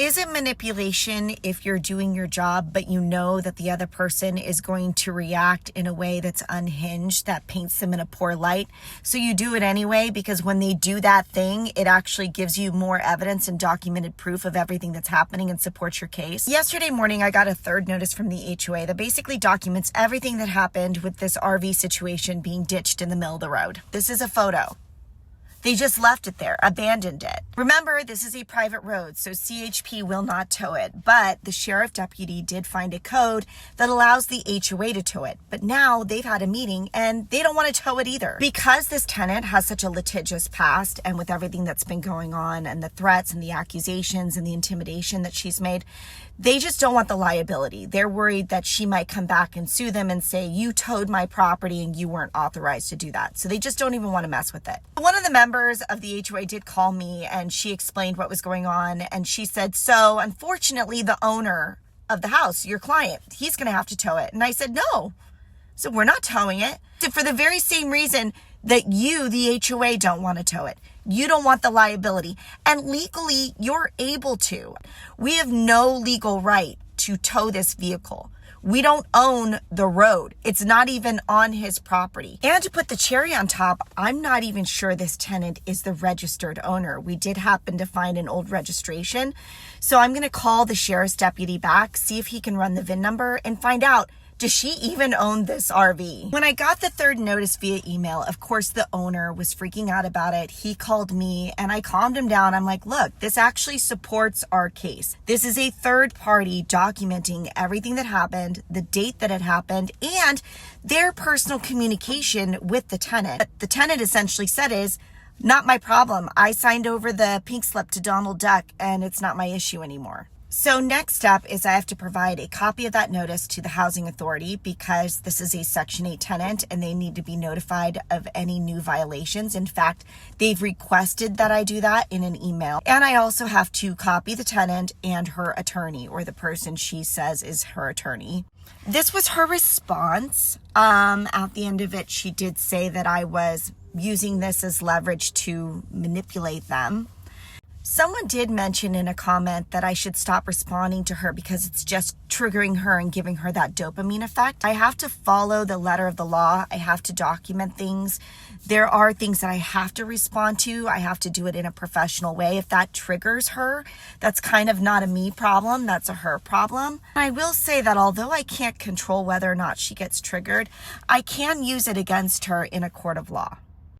Is it manipulation if you're doing your job, but you know that the other person is going to react in a way that's unhinged, that paints them in a poor light? So you do it anyway, because when they do that thing, it actually gives you more evidence and documented proof of everything that's happening and supports your case. Yesterday morning, I got a third notice from the HOA that basically documents everything that happened with this RV situation being ditched in the middle of the road. This is a photo. They just left it there, abandoned it. Remember, this is a private road, so CHP will not tow it, but the sheriff deputy did find a code that allows the HOA to tow it. But now they've had a meeting and they don't want to tow it either. Because this tenant has such a litigious past, and with everything that's been going on and the threats and the accusations and the intimidation that she's made, they just don't want the liability. They're worried that she might come back and sue them and say, you towed my property and you weren't authorized to do that. So they just don't even want to mess with it. One of the members of the HOA did call me and she explained what was going on. And she said, so unfortunately, the owner of the house, your client, he's going to have to tow it. And I said, no. So we're not towing it. For the very same reason that you, the HOA, don't want to tow it. You don't want the liability. And legally, you're able to. We have no legal right to tow this vehicle. We don't own the road. It's not even on his property. And to put the cherry on top, I'm not even sure this tenant is the registered owner. We did happen to find an old registration. So I'm going to call the sheriff's deputy back, see if he can run the VIN number and find out, does she even own this RV? When I got the third notice via email, of course, the owner was freaking out about it. He called me and I calmed him down. I'm like, look, this actually supports our case. This is a third party documenting everything that happened, the date that it happened, and their personal communication with the tenant. What the tenant essentially said is, not my problem. I signed over the pink slip to Donald Duck and it's not my issue anymore. So next step is I have to provide a copy of that notice to the housing authority because this is a Section 8 tenant and they need to be notified of any new violations. In fact, they've requested that I do that in an email. And I also have to copy the tenant and her attorney, or the person she says is her attorney. This was her response. At the end of it, she did say that I was using this as leverage to manipulate them. Someone did mention in a comment that I should stop responding to her because it's just triggering her and giving her that dopamine effect. I have to follow the letter of the law. I have to document things. There are things that I have to respond to. I have to do it in a professional way. If that triggers her, that's kind of not a me problem. That's a her problem. I will say that although I can't control whether or not she gets triggered, I can use it against her in a court of law.